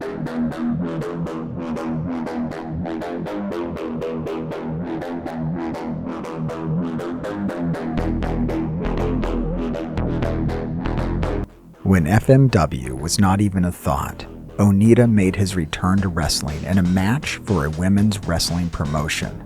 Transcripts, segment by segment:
When FMW was not even a thought, Onita made his return to wrestling in a match for a women's wrestling promotion.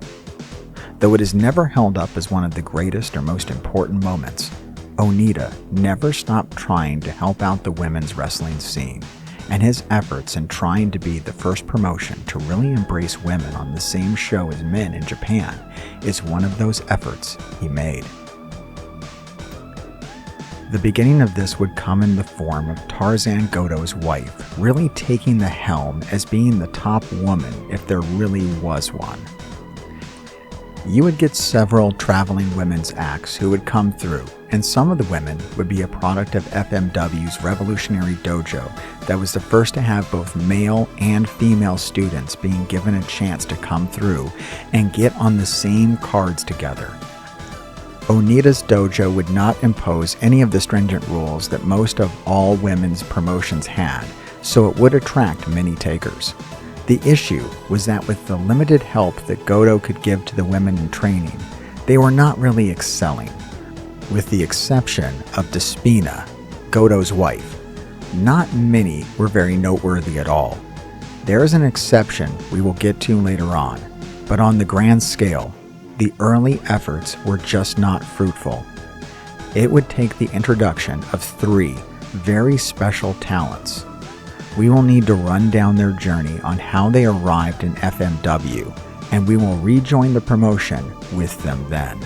Though it is never held up as one of the greatest or most important moments, Onita never stopped trying to help out the women's wrestling scene, and his efforts in trying to be the first promotion to really embrace women on the same show as men in Japan is one of those efforts he made. The beginning of this would come in the form of Tarzan Goto's wife really taking the helm as being the top woman if there really was one. You would get several traveling women's acts who would come through, and some of the women would be a product of FMW's revolutionary dojo that was the first to have both male and female students being given a chance to come through and get on the same cards together. Onita's dojo would not impose any of the stringent rules that most of all women's promotions had, so it would attract many takers. The issue was that with the limited help that Goto could give to the women in training, they were not really excelling. With the exception of Despina, Goto's wife, not many were very noteworthy at all. There is an exception we will get to later on, but on the grand scale, the early efforts were just not fruitful. It would take the introduction of 3 very special talents. We will need to run down their journey on how they arrived in FMW, and we will rejoin the promotion with them then.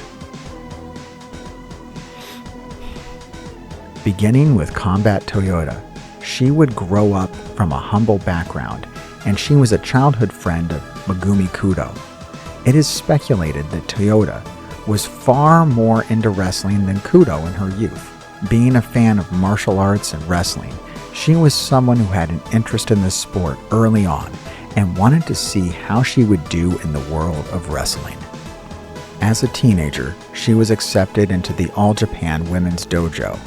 Beginning with Combat Toyota, she would grow up from a humble background, and she was a childhood friend of Megumi Kudo. It is speculated that Toyota was far more into wrestling than Kudo in her youth. Being a fan of martial arts and wrestling, she was someone who had an interest in the sport early on and wanted to see how she would do in the world of wrestling. As a teenager, she was accepted into the All Japan Women's Dojo.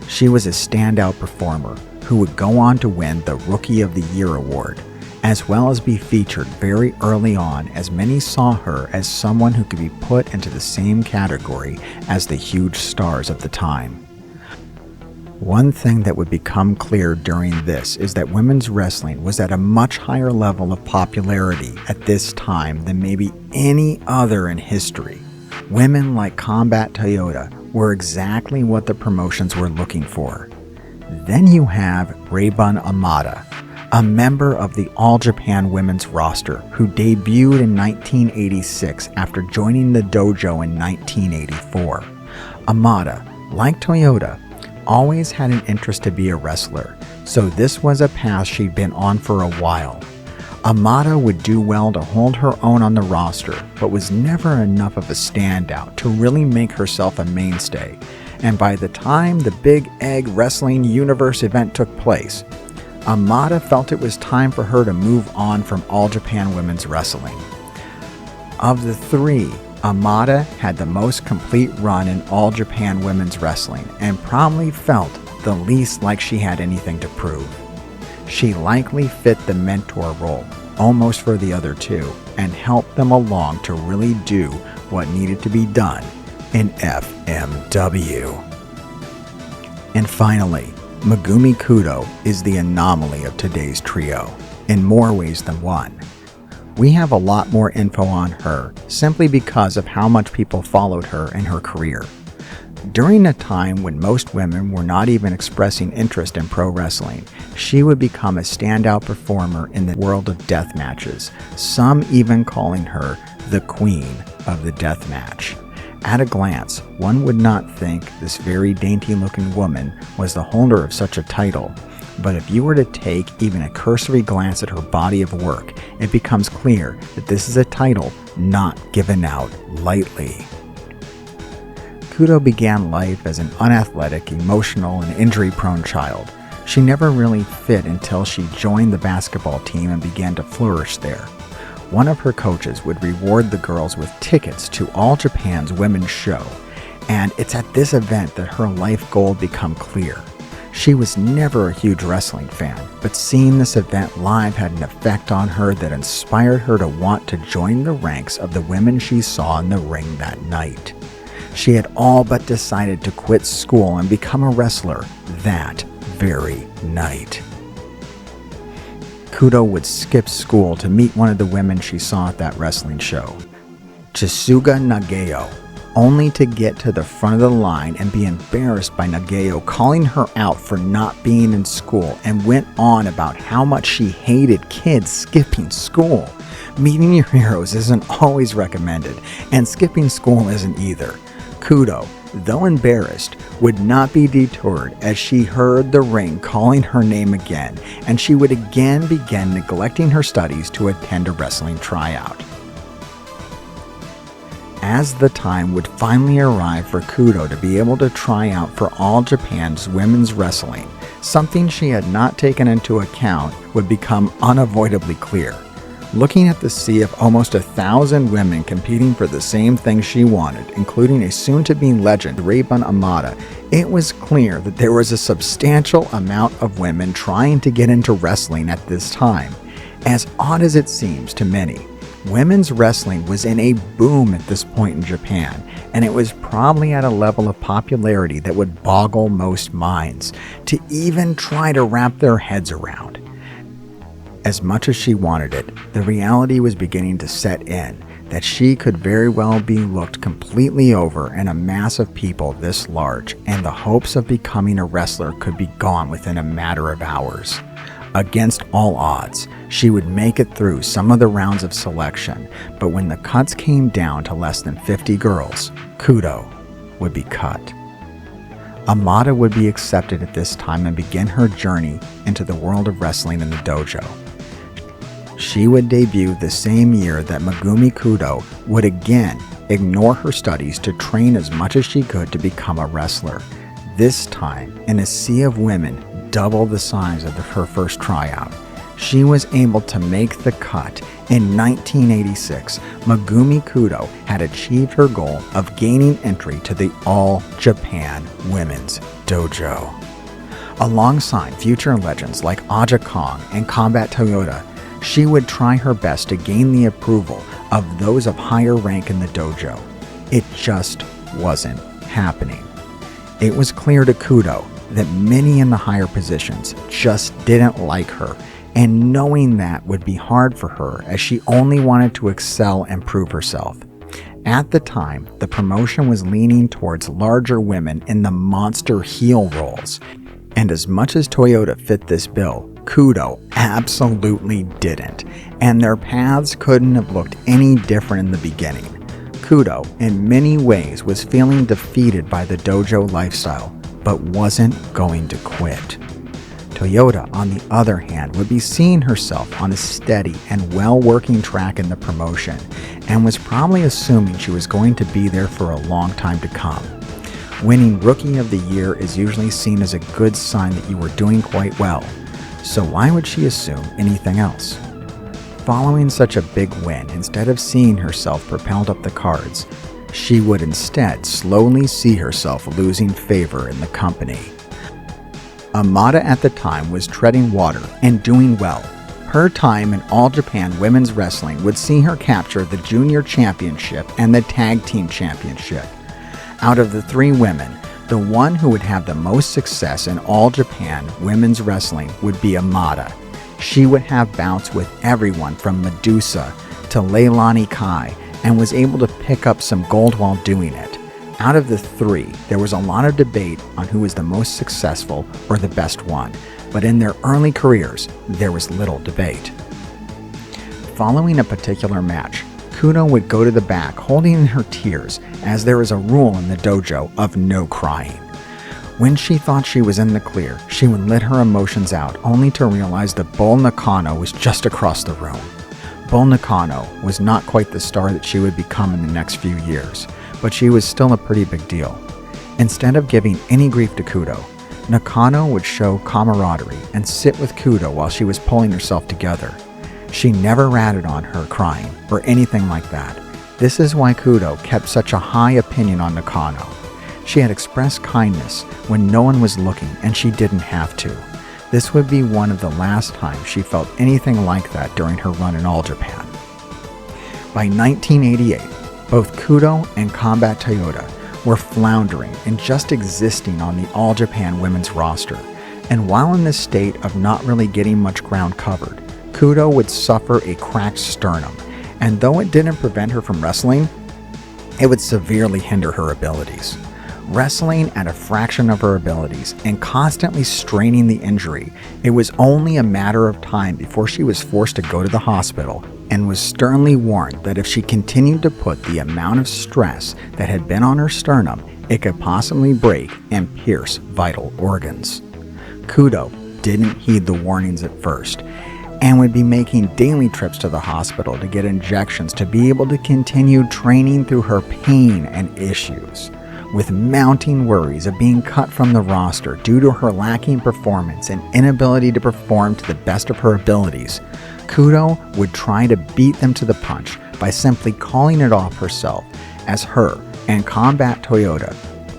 She was a standout performer who would go on to win the Rookie of the Year award, as well as be featured very early on, as many saw her as someone who could be put into the same category as the huge stars of the time. One thing that would become clear during this is that women's wrestling was at a much higher level of popularity at this time than maybe any other in history. Women like Combat Toyota were exactly what the promotions were looking for. Then you have Reibun Amada, a member of the All Japan Women's roster who debuted in 1986 after joining the dojo in 1984. Amada, like Toyota, always had an interest to be a wrestler, so this was a path she'd been on for a while. Amada would do well to hold her own on the roster, but was never enough of a standout to really make herself a mainstay, and by the time the Big Egg Wrestling Universe event took place, Amada felt it was time for her to move on from All Japan Women's Wrestling. Of the 3, Amada had the most complete run in All Japan Women's Wrestling and probably felt the least like she had anything to prove. She likely fit the mentor role almost for the other 2 and helped them along to really do what needed to be done in FMW. And finally, Megumi Kudo is the anomaly of today's trio, in more ways than one. We have a lot more info on her simply because of how much people followed her in her career. During a time when most women were not even expressing interest in pro wrestling, she would become a standout performer in the world of death matches, some even calling her the Queen of the Deathmatch. At a glance, one would not think this very dainty-looking woman was the holder of such a title, but if you were to take even a cursory glance at her body of work, it becomes clear that this is a title not given out lightly. Kudo began life as an unathletic, emotional, and injury-prone child. She never really fit until she joined the basketball team and began to flourish there. One of her coaches would reward the girls with tickets to All Japan's women's show, and it's at this event that her life goal became clear. She was never a huge wrestling fan, but seeing this event live had an effect on her that inspired her to want to join the ranks of the women she saw in the ring that night. She had all but decided to quit school and become a wrestler that very night. Kudo would skip school to meet one of the women she saw at that wrestling show, Chisuga Nagao, only to get to the front of the line and be embarrassed by Nagao calling her out for not being in school, and went on about how much she hated kids skipping school. Meeting your heroes isn't always recommended, and skipping school isn't either. Kudo, though embarrassed, would not be deterred as she heard the ring calling her name again, and she would again begin neglecting her studies to attend a wrestling tryout. As the time would finally arrive for Kudo to be able to try out for All Japan's women's wrestling, something she had not taken into account would become unavoidably clear. Looking at the sea of almost 1,000 women competing for the same thing she wanted, including a soon-to-be legend Reibun Amada, it was clear that there was a substantial amount of women trying to get into wrestling at this time. As odd as it seems to many, women's wrestling was in a boom at this point in Japan, and it was probably at a level of popularity that would boggle most minds to even try to wrap their heads around. As much as she wanted it, the reality was beginning to set in that she could very well be looked completely over in a mass of people this large, and the hopes of becoming a wrestler could be gone within a matter of hours. Against all odds, she would make it through some of the rounds of selection, but when the cuts came down to less than 50 girls, Kudo would be cut. Amada would be accepted at this time and begin her journey into the world of wrestling in the dojo. She would debut the same year that Megumi Kudo would again ignore her studies to train as much as she could to become a wrestler, this time in a sea of women double the size of her first tryout. She was able to make the cut. In 1986, Megumi Kudo had achieved her goal of gaining entry to the All Japan Women's Dojo. Alongside future legends like Aja Kong and Combat Toyota, she would try her best to gain the approval of those of higher rank in the dojo. It just wasn't happening. It was clear to Kudo that many in the higher positions just didn't like her, and knowing that would be hard for her as she only wanted to excel and prove herself. At the time, the promotion was leaning towards larger women in the monster heel roles, and as much as Toyota fit this bill, Kudo absolutely didn't, and their paths couldn't have looked any different in the beginning. Kudo, in many ways, was feeling defeated by the dojo lifestyle, but wasn't going to quit. Toyota, on the other hand, would be seeing herself on a steady and well-working track in the promotion, and was probably assuming she was going to be there for a long time to come. Winning Rookie of the Year is usually seen as a good sign that you were doing quite well, so why would she assume anything else? Following such a big win, instead of seeing herself propelled up the cards, she would instead slowly see herself losing favor in the company. Amada at the time was treading water and doing well. Her time in All Japan Women's Wrestling would see her capture the Junior Championship and the Tag Team Championship. Out of the three women, the one who would have the most success in All Japan Women's Wrestling would be Amada. She would have bouts with everyone from Medusa to Leilani Kai, and was able to pick up some gold while doing it. Out of the three, there was a lot of debate on who was the most successful or the best one, but in their early careers, there was little debate. Following a particular match, Kudo would go to the back holding in her tears, as there is a rule in the dojo of no crying. When she thought she was in the clear, she would let her emotions out, only to realize that Bull Nakano was just across the room. Bull Nakano was not quite the star that she would become in the next few years, but she was still a pretty big deal. Instead of giving any grief to Kudo, Nakano would show camaraderie and sit with Kudo while she was pulling herself together. She never ratted on her crying or anything like that. This is why Kudo kept such a high opinion on Nakano. She had expressed kindness when no one was looking, and she didn't have to. This would be one of the last times she felt anything like that during her run in All Japan. By 1988, both Kudo and Combat Toyota were floundering and just existing on the All Japan women's roster. And while in this state of not really getting much ground covered, Kudo would suffer a cracked sternum, and though it didn't prevent her from wrestling, it would severely hinder her abilities. Wrestling at a fraction of her abilities and constantly straining the injury, it was only a matter of time before she was forced to go to the hospital and was sternly warned that if she continued to put the amount of stress that had been on her sternum, it could possibly break and pierce vital organs. Kudo didn't heed the warnings at first and would be making daily trips to the hospital to get injections to be able to continue training through her pain and issues. With mounting worries of being cut from the roster due to her lacking performance and inability to perform to the best of her abilities, Kudo would try to beat them to the punch by simply calling it off herself, as her and Combat Toyota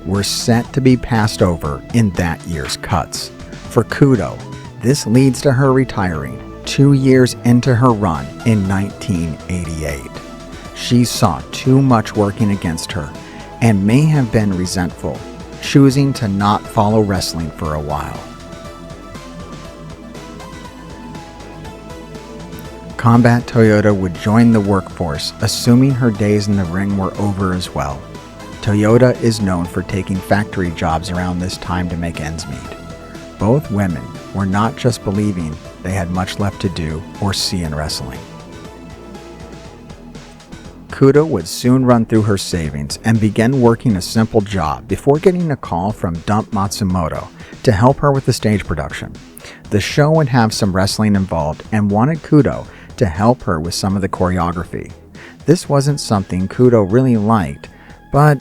were set to be passed over in that year's cuts. For Kudo, this leads to her retiring 2 years into her run in 1988. She saw too much working against her and may have been resentful, choosing to not follow wrestling for a while. Combat Toyota would join the workforce, assuming her days in the ring were over as well. Toyota is known for taking factory jobs around this time to make ends meet. Both women were not just believing they had much left to do or see in wrestling. Kudo would soon run through her savings and begin working a simple job before getting a call from Dump Matsumoto to help her with the stage production. The show would have some wrestling involved and wanted Kudo to help her with some of the choreography. This wasn't something Kudo really liked, but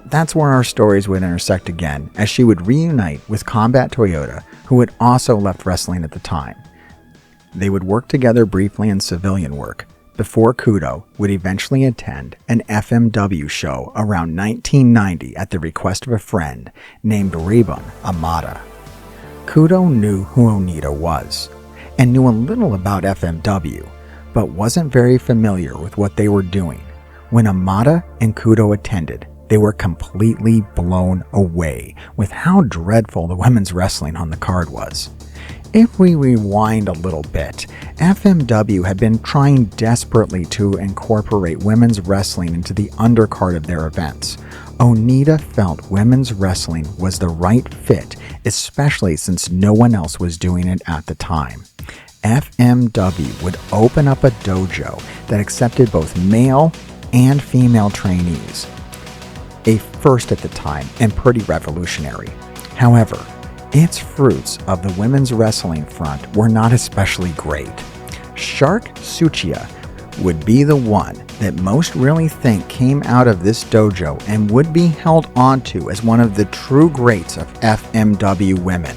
that's where our stories would intersect again, as she would reunite with Combat Toyota, who had also left wrestling at the time. They would work together briefly in civilian work, before Kudo would eventually attend an FMW show around 1990 at the request of a friend named Reibun Amada. Kudo knew who Onita was, and knew a little about FMW, but wasn't very familiar with what they were doing. When Amada and Kudo attended, they were completely blown away with how dreadful the women's wrestling on the card was. If we rewind a little bit, FMW had been trying desperately to incorporate women's wrestling into the undercard of their events. Onita felt women's wrestling was the right fit, especially since no one else was doing it at the time. FMW would open up a dojo that accepted both male and female trainees, a first at the time and pretty revolutionary. However, its fruits of the women's wrestling front were not especially great. Shark Tsuchiya would be the one that most really think came out of this dojo and would be held onto as one of the true greats of FMW women.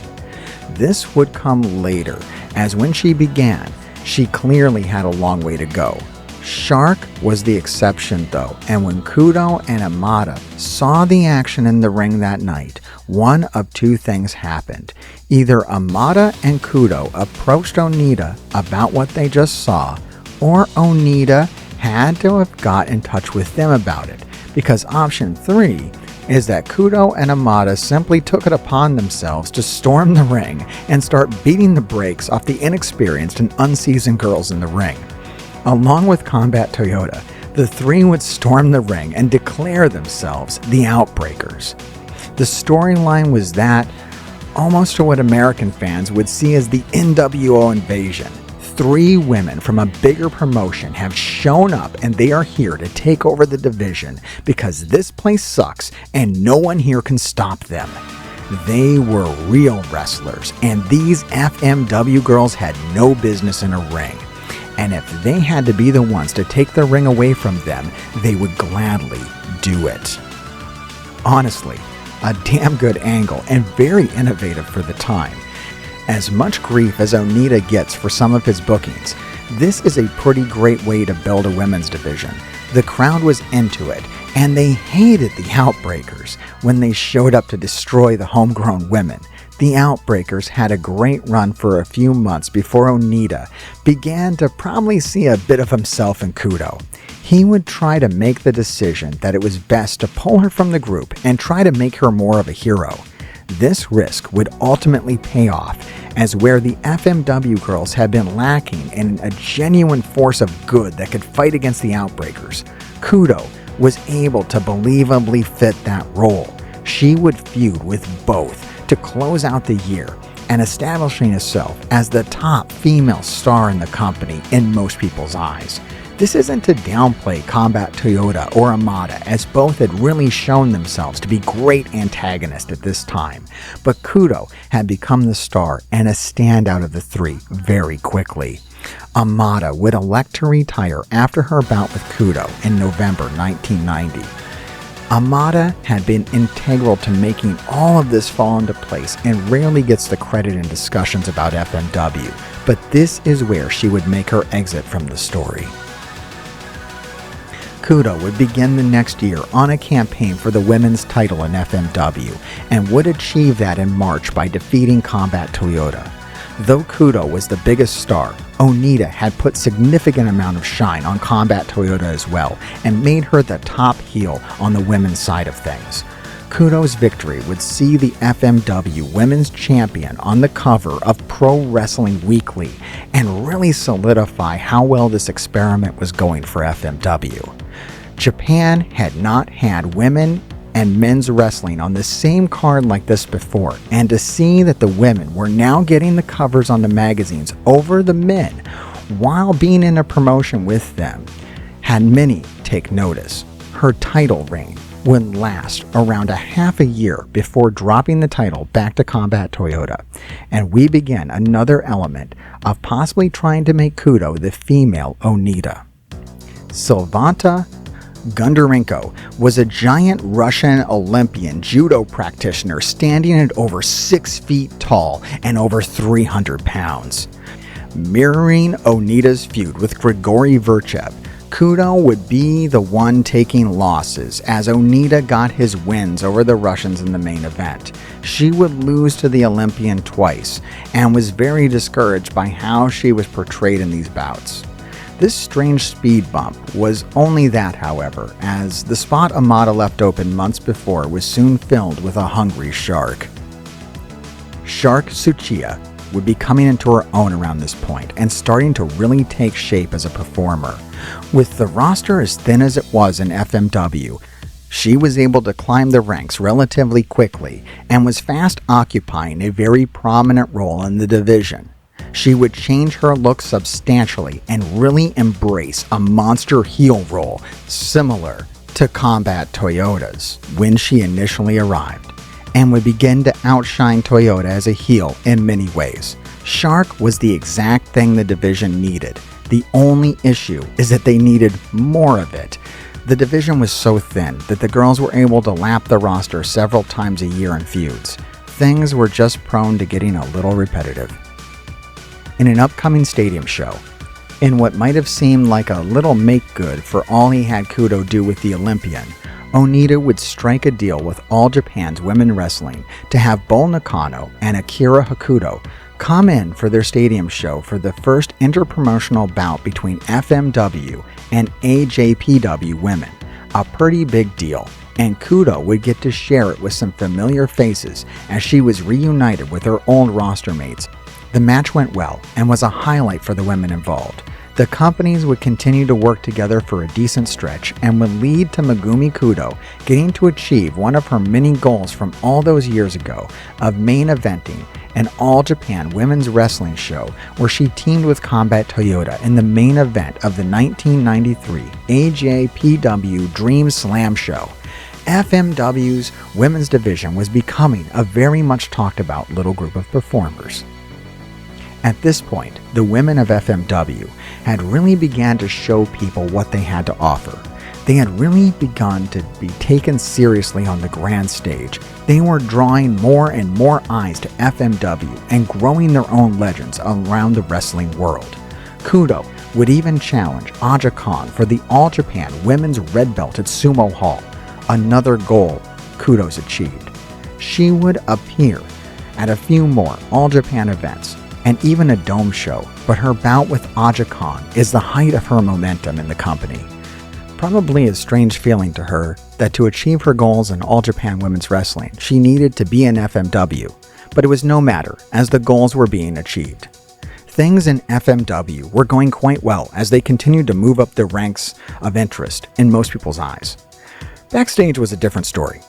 This would come later, as when she began, she clearly had a long way to go. Shark was the exception though, and when Kudo and Amada saw the action in the ring that night, one of two things happened. Either Amada and Kudo approached Onita about what they just saw, or Onita had to have got in touch with them about it, because option 3 is that Kudo and Amada simply took it upon themselves to storm the ring and start beating the brakes off the inexperienced and unseasoned girls in the ring. Along with Combat Toyota, the three would storm the ring and declare themselves the Outbreakers. The storyline was that, almost to what American fans would see as the NWO invasion. 3 women from a bigger promotion have shown up and they are here to take over the division because this place sucks and no one here can stop them. They were real wrestlers, and these FMW girls had no business in a ring. And if they had to be the ones to take the ring away from them, they would gladly do it. Honestly, a damn good angle and very innovative for the time. As much grief as Onita gets for some of his bookings, This is a pretty great way to build a women's division. The crowd was into it, and they hated the Outbreakers when they showed up to destroy the homegrown women. The Outbreakers had a great run for a few months before Onita began to probably see a bit of himself in Kudo. He would try to make the decision that it was best to pull her from the group and try to make her more of a hero. This risk would ultimately pay off, as where the FMW girls had been lacking in a genuine force of good that could fight against the Outbreakers, Kudo was able to believably fit that role. She would feud with both to close out the year and establishing herself as the top female star in the company in most people's eyes. This isn't to downplay Combat Toyota or Amada, as both had really shown themselves to be great antagonists at this time, but Kudo had become the star and a standout of the three very quickly. Amada would elect to retire after her bout with Kudo in November 1990. Amada had been integral to making all of this fall into place and rarely gets the credit in discussions about FMW, but this is where she would make her exit from the story. Kudo would begin the next year on a campaign for the women's title in FMW and would achieve that in March by defeating Combat Toyota. Though Kudo was the biggest star, Onita had put significant amount of shine on Combat Toyota as well and made her the top heel on the women's side of things. Kudo's victory would see the FMW Women's Champion on the cover of Pro Wrestling Weekly and really solidify how well this experiment was going for FMW. Japan had not had women and men's wrestling on the same card like this before, and to see that the women were now getting the covers on the magazines over the men while being in a promotion with them had many take notice. Her title reign would last around a half a year before dropping the title back to Combat Toyota, and we begin another element of possibly trying to make Kudo the female Onita. Silvanta Gundarenko was a giant Russian Olympian judo practitioner standing at over 6 feet tall and over 300 pounds. Mirroring Onita's feud with Grigory Verchev, Kudo would be the one taking losses as Onita got his wins over the Russians in the main event. She would lose to the Olympian twice and was very discouraged by how she was portrayed in these bouts. This strange speed bump was only that, however, as the spot Amada left open months before was soon filled with a hungry Shark. Shark Tsuchiya would be coming into her own around this point and starting to really take shape as a performer. With the roster as thin as it was in FMW, she was able to climb the ranks relatively quickly and was fast occupying a very prominent role in the division. She would change her look substantially and really embrace a monster heel role similar to Combat Toyota's when she initially arrived, and would begin to outshine Toyota as a heel in many ways. Shark was the exact thing the division needed. The only issue is that they needed more of it. The division was so thin that the girls were able to lap the roster several times a year in feuds. Things were just prone to getting a little repetitive. In an upcoming stadium show, in what might have seemed like a little make-good for all he had Kudo do with the Olympian, Onita would strike a deal with All Japan's Women Wrestling to have Bull Nakano and Akira Hakuto come in for their stadium show for the first interpromotional bout between FMW and AJPW women. A pretty big deal, and Kudo would get to share it with some familiar faces as she was reunited with her old roster mates. The match went well and was a highlight for the women involved. The companies would continue to work together for a decent stretch and would lead to Megumi Kudo getting to achieve one of her many goals from all those years ago of main eventing an All Japan Women's Wrestling show where she teamed with Combat Toyota in the main event of the 1993 AJPW Dream Slam show. FMW's women's division was becoming a very much talked about little group of performers. At this point, the women of FMW had really began to show people what they had to offer. They had really begun to be taken seriously on the grand stage. They were drawing more and more eyes to FMW and growing their own legends around the wrestling world. Kudo would even challenge Aja Kong for the All Japan Women's Red Belt at Sumo Hall, another goal Kudo's achieved. She would appear at a few more All Japan events and even a dome show, but her bout with Aja Kong is the height of her momentum in the company. Probably a strange feeling to her that to achieve her goals in All Japan Women's Wrestling, she needed to be an FMW, but it was no matter as the goals were being achieved. Things in FMW were going quite well as they continued to move up the ranks of interest in most people's eyes. Backstage was a different story.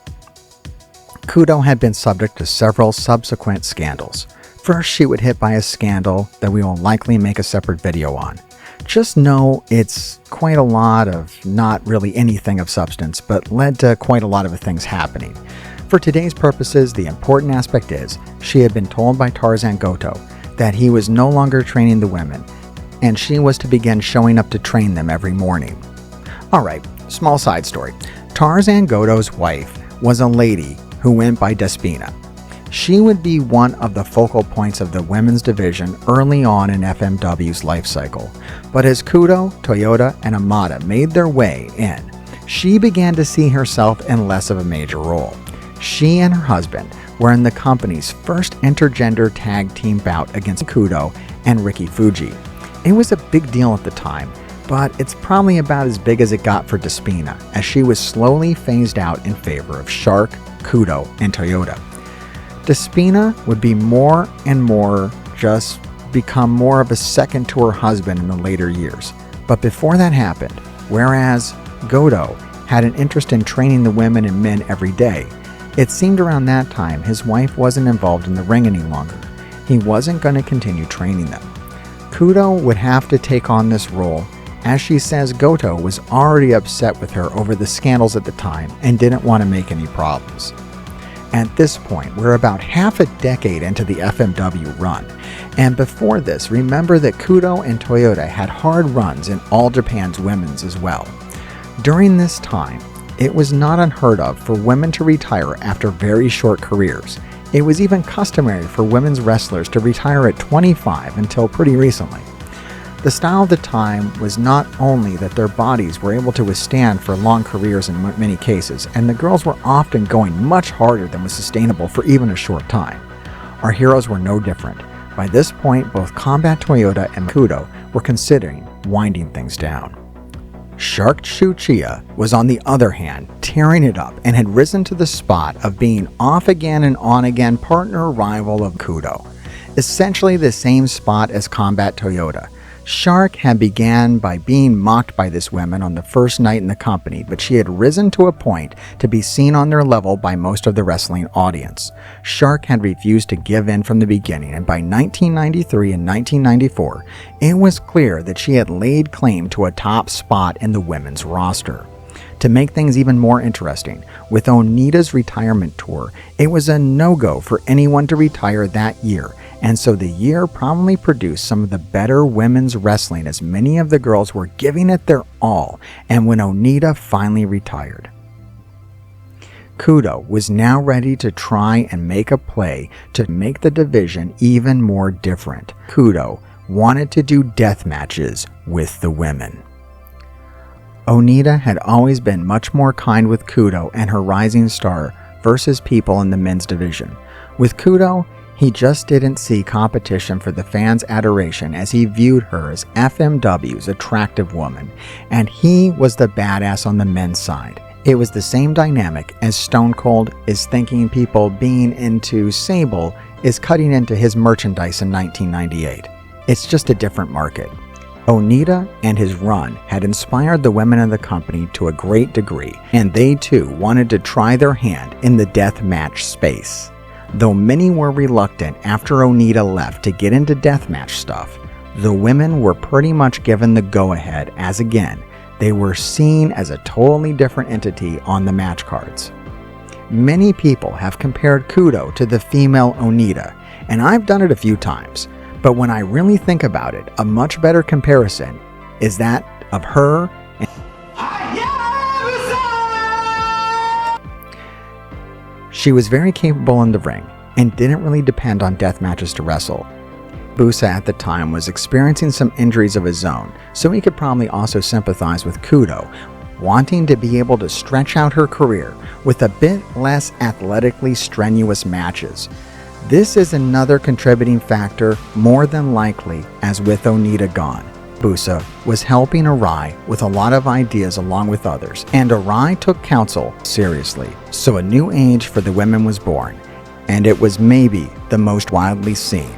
Kudo had been subject to several subsequent scandals. First, she was hit by a scandal that we will likely make a separate video on. Just know it's quite a lot of not really anything of substance, but led to quite a lot of things happening. For today's purposes, the important aspect is she had been told by Tarzan Goto that he was no longer training the women, and she was to begin showing up to train them every morning. Alright, small side story. Tarzan Goto's wife was a lady who went by Despina. She would be one of the focal points of the women's division early on in FMW's life cycle. But as Kudo, Toyota, and Amada made their way in, she began to see herself in less of a major role. She and her husband were in the company's first intergender tag team bout against Kudo and Ricky Fuji. It was a big deal at the time, but it's probably about as big as it got for Despina, as she was slowly phased out in favor of Shark, Kudo, and Toyota. Despina would be more and more just become more of a second to her husband in the later years. But before that happened, whereas Goto had an interest in training the women and men every day, it seemed around that time his wife wasn't involved in the ring any longer. He wasn't going to continue training them. Kudo would have to take on this role, as she says Goto was already upset with her over the scandals at the time and didn't want to make any problems. At this point, we're about half a decade into the FMW run, and before this, remember that Kudo and Toyota had hard runs in All Japan's women's as well. During this time, it was not unheard of for women to retire after very short careers. It was even customary for women's wrestlers to retire at 25 until pretty recently. The style of the time was not only that their bodies were able to withstand for long careers in many cases, and the girls were often going much harder than was sustainable for even a short time. Our heroes were no different. By this point, both Combat Toyota and Kudo were considering winding things down. Shark Chuchiya was on the other hand tearing it up and had risen to the spot of being off again and on again partner rival of Kudo. Essentially the same spot as Combat Toyota. Shark had began by being mocked by this woman on the first night in the company, but she had risen to a point to be seen on their level by most of the wrestling audience. Shark had refused to give in from the beginning, and by 1993 and 1994, it was clear that she had laid claim to a top spot in the women's roster. To make things even more interesting, with Onita's retirement tour, it was a no-go for anyone to retire that year, and so the year probably produced some of the better women's wrestling as many of the girls were giving it their all, and when Onita finally retired. Kudo was now ready to try and make a play to make the division even more different. Kudo wanted to do death matches with the women. Onita had always been much more kind with Kudo and her rising star versus people in the men's division. With Kudo, he just didn't see competition for the fans' adoration as he viewed her as FMW's attractive woman, and he was the badass on the men's side. It was the same dynamic as Stone Cold is thinking people being into Sable is cutting into his merchandise in 1998. It's just a different market. Onita and his run had inspired the women of the company to a great degree, and they too wanted to try their hand in the deathmatch space. Though many were reluctant after Onita left to get into deathmatch stuff, the women were pretty much given the go-ahead as again, they were seen as a totally different entity on the match cards. Many people have compared Kudo to the female Onita, and I've done it a few times, but when I really think about it, a much better comparison is that of her and she was very capable in the ring and didn't really depend on death matches to wrestle. Busa at the time was experiencing some injuries of his own, so he could probably also sympathize with Kudo, wanting to be able to stretch out her career with a bit less athletically strenuous matches. This is another contributing factor, more than likely, as with Onita gone. Busa was helping Arai with a lot of ideas along with others, and Arai took counsel seriously. So a new age for the women was born, and it was maybe the most widely seen,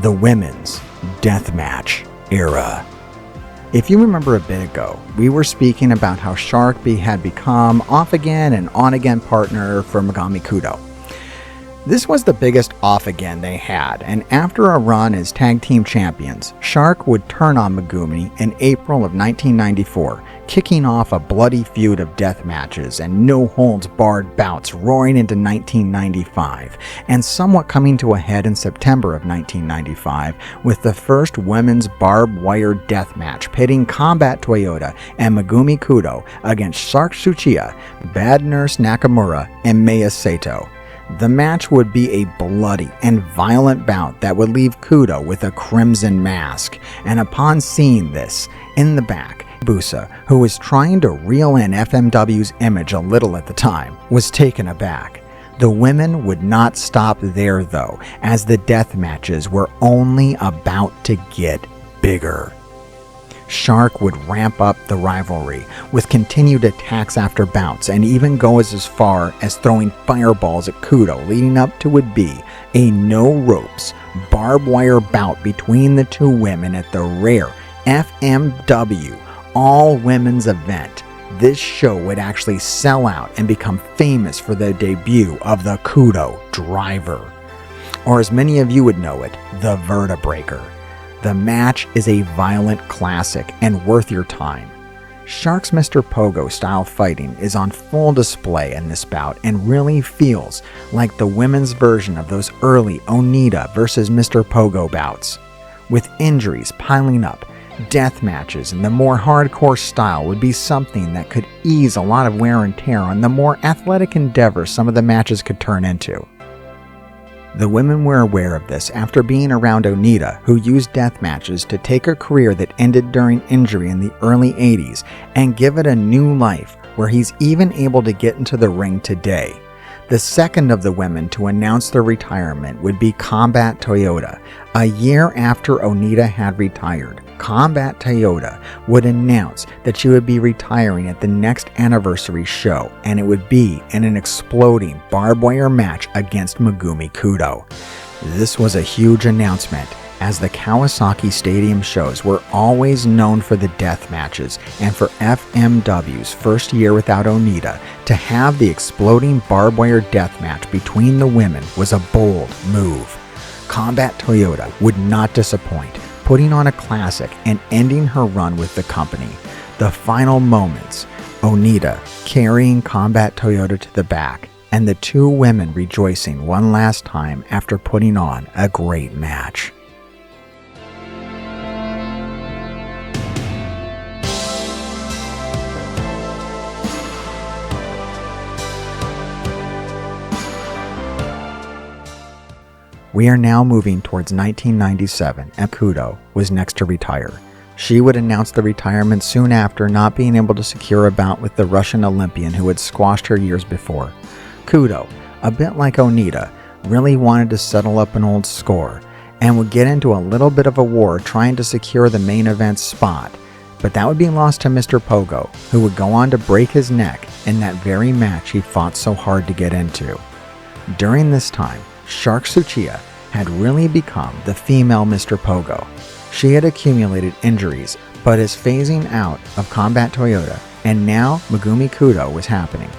the women's deathmatch era. If you remember a bit ago, we were speaking about how Shark had become off-again and on-again partner for Megami Kudo. This was the biggest off-again they had, and after a run as tag team champions, Shark would turn on Megumi in April of 1994, kicking off a bloody feud of death matches and no-holds-barred bouts roaring into 1995, and somewhat coming to a head in September of 1995 with the first women's barbed wire death match pitting Combat Toyota and Megumi Kudo against Shark Tsuchiya, Bad Nurse Nakamura, and Maya Sato. The match would be a bloody and violent bout that would leave Kudo with a crimson mask, and upon seeing this, in the back, Busa, who was trying to reel in FMW's image a little at the time, was taken aback. The women would not stop there though, as the death matches were only about to get bigger. Shark would ramp up the rivalry with continued attacks after bouts and even go as far as throwing fireballs at Kudo, leading up to would be a no-ropes, barbed wire bout between the two women at the rare FMW all-women's event. This show would actually sell out and become famous for the debut of the Kudo Driver, or as many of you would know it, the Vertebreaker. The match is a violent classic and worth your time. Shark's Mr. Pogo style fighting is on full display in this bout and really feels like the women's version of those early Onita versus Mr. Pogo bouts. With injuries piling up, death matches in the more hardcore style would be something that could ease a lot of wear and tear on the more athletic endeavors some of the matches could turn into. The women were aware of this after being around Onita, who used death matches to take a career that ended during injury in the early 80s and give it a new life where he's even able to get into the ring today. The second of the women to announce their retirement would be Combat Toyota. A year after Onita had retired, Combat Toyota would announce that she would be retiring at the next anniversary show, and it would be in an exploding barbed wire match against Megumi Kudo. This was a huge announcement, as the Kawasaki Stadium shows were always known for the death matches, and for FMW's first year without Onita, to have the exploding barbed wire death match between the women was a bold move. Combat Toyota would not disappoint, putting on a classic and ending her run with the company. The final moments, Onita carrying Combat Toyota to the back, and the two women rejoicing one last time after putting on a great match. We are now moving towards 1997, and Kudo was next to retire. She would announce the retirement soon after not being able to secure a bout with the Russian Olympian who had squashed her years before. Kudo, a bit like Onita, really wanted to settle up an old score, and would get into a little bit of a war trying to secure the main event spot, but that would be lost to Mr. Pogo, who would go on to break his neck in that very match he fought so hard to get into. During this time, Shark Tsuchiya had really become the female Mr. Pogo. She had accumulated injuries, but is phasing out of Combat Toyota, and now Megumi Kudo was happening.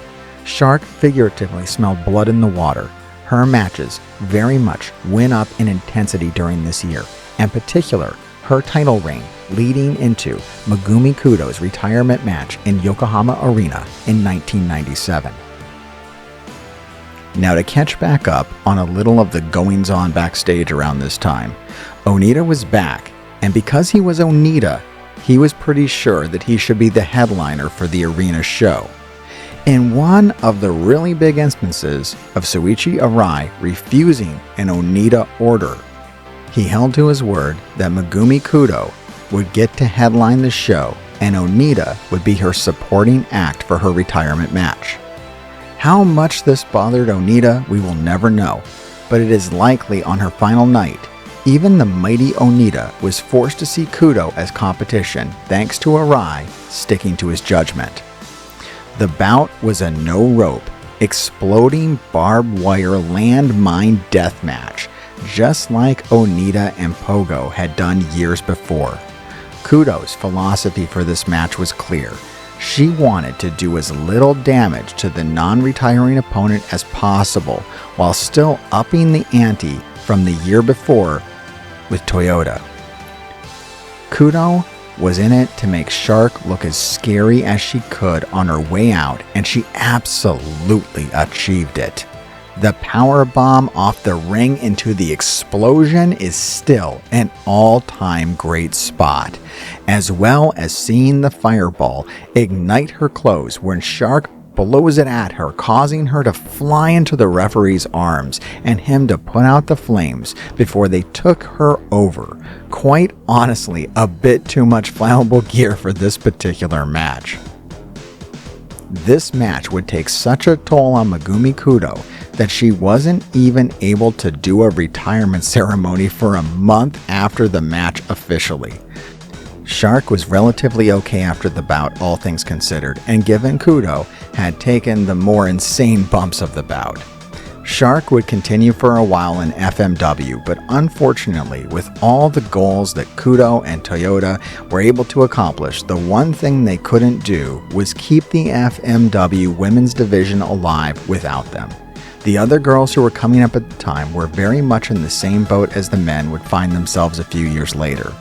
Shark figuratively smelled blood in the water. Her matches very much went up in intensity during this year, in particular, her title reign leading into Megumi Kudo's retirement match in Yokohama Arena in 1997. Now, to catch back up on a little of the goings-on backstage around this time, Onita was back, and because he was Onita, he was pretty sure that he should be the headliner for the arena show. In one of the really big instances of Soichi Arai refusing an Onita order, He held to his word that Megumi Kudo would get to headline the show and Onita would be her supporting act for her retirement match. How much this bothered Onita, we will never know, but it is likely on her final night, even the mighty Onita was forced to see Kudo as competition thanks to Arai sticking to his judgment. The bout was a no-rope, exploding barbed wire landmine deathmatch, just like Onita and Pogo had done years before. Kudo's philosophy for this match was clear. She wanted to do as little damage to the non-retiring opponent as possible while still upping the ante from the year before with Toyota. Kudo was in it to make Shark look as scary as she could on her way out, and she absolutely achieved it. The power bomb off the ring into the explosion is still an all-time great spot, as well as seeing the fireball ignite her clothes when Shark blows it at her, causing her to fly into the referee's arms and him to put out the flames before they took her over. Quite honestly, a bit too much flammable gear for this particular match. This match would take such a toll on Megumi Kudo that she wasn't even able to do a retirement ceremony for a month after the match officially. Shark was relatively okay after the bout, all things considered, and given Kudo had taken the more insane bumps of the bout. Shark would continue for a while in FMW, but unfortunately, with all the goals that Kudo and Toyota were able to accomplish, the one thing they couldn't do was keep the FMW women's division alive without them. The other girls who were coming up at the time were very much in the same boat as the men would find themselves a few years later.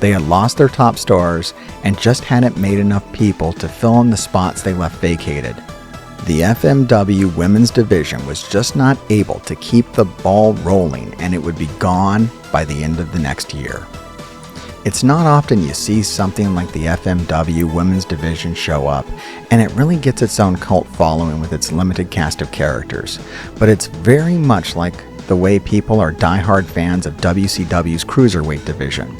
They had lost their top stars and just hadn't made enough people to fill in the spots they left vacated. The FMW women's division was just not able to keep the ball rolling, and it would be gone by the end of the next year. It's not often you see something like the FMW women's division show up, and it really gets its own cult following with its limited cast of characters, but it's very much like the way people are diehard fans of WCW's cruiserweight division.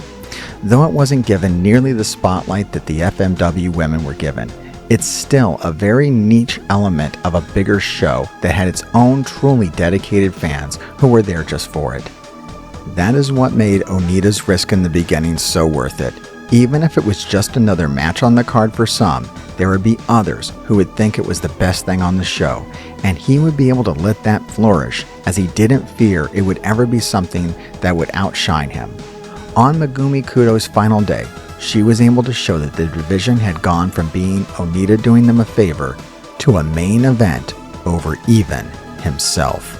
Though it wasn't given nearly the spotlight that the FMW women were given, it's still a very niche element of a bigger show that had its own truly dedicated fans who were there just for it. That is what made Onita's risk in the beginning so worth it. Even if it was just another match on the card for some, there would be others who would think it was the best thing on the show, and he would be able to let that flourish as he didn't fear it would ever be something that would outshine him. On Megumi Kudo's final day, she was able to show that the division had gone from being Onita doing them a favor to a main event over even himself.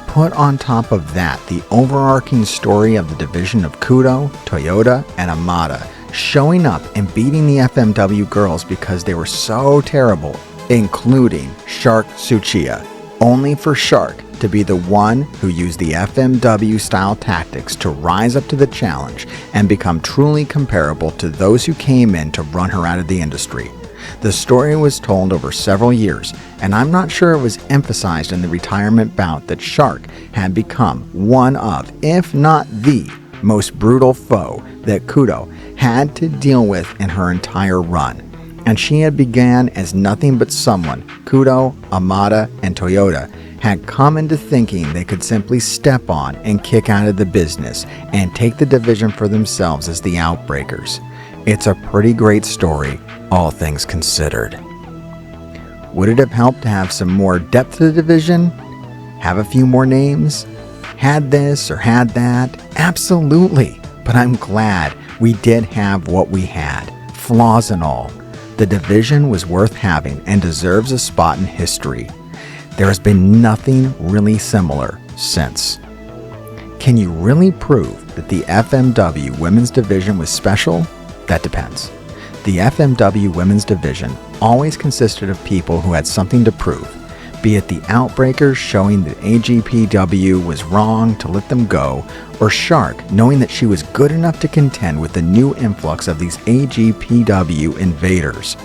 Put on top of that the overarching story of the division of Kudo, Toyota, and Amada showing up and beating the FMW girls because they were so terrible, including Shark Tsuchiya, only for Shark to be the one who used the FMW style tactics to rise up to the challenge and become truly comparable to those who came in to run her out of the industry. The story was told over several years, and I'm not sure it was emphasized in the retirement bout that Shark had become one of, if not the, most brutal foe that Kudo had to deal with in her entire run. And she had began as nothing but someone Kudo, Amada, and Toyota had come into thinking they could simply step on and kick out of the business and take the division for themselves as the Outbreakers. It's a pretty great story, all things considered. Would it have helped to have some more depth to the division? Have a few more names? Had this or had that? Absolutely, but I'm glad we did have what we had, flaws and all. The division was worth having and deserves a spot in history. There has been nothing really similar since. Can you really prove that the FMW women's division was special? That depends. The FMW women's division always consisted of people who had something to prove, be it the Outbreakers showing that AGPW was wrong to let them go, or Shark knowing that she was good enough to contend with the new influx of these AGPW invaders.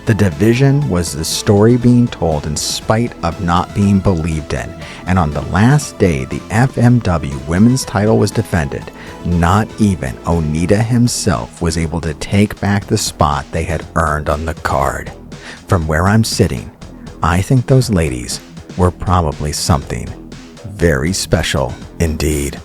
The division was the story being told in spite of not being believed in, and on the last day the FMW women's title was defended, not even Onita himself was able to take back the spot they had earned on the card. From where I'm sitting, I think those ladies were probably something very special indeed.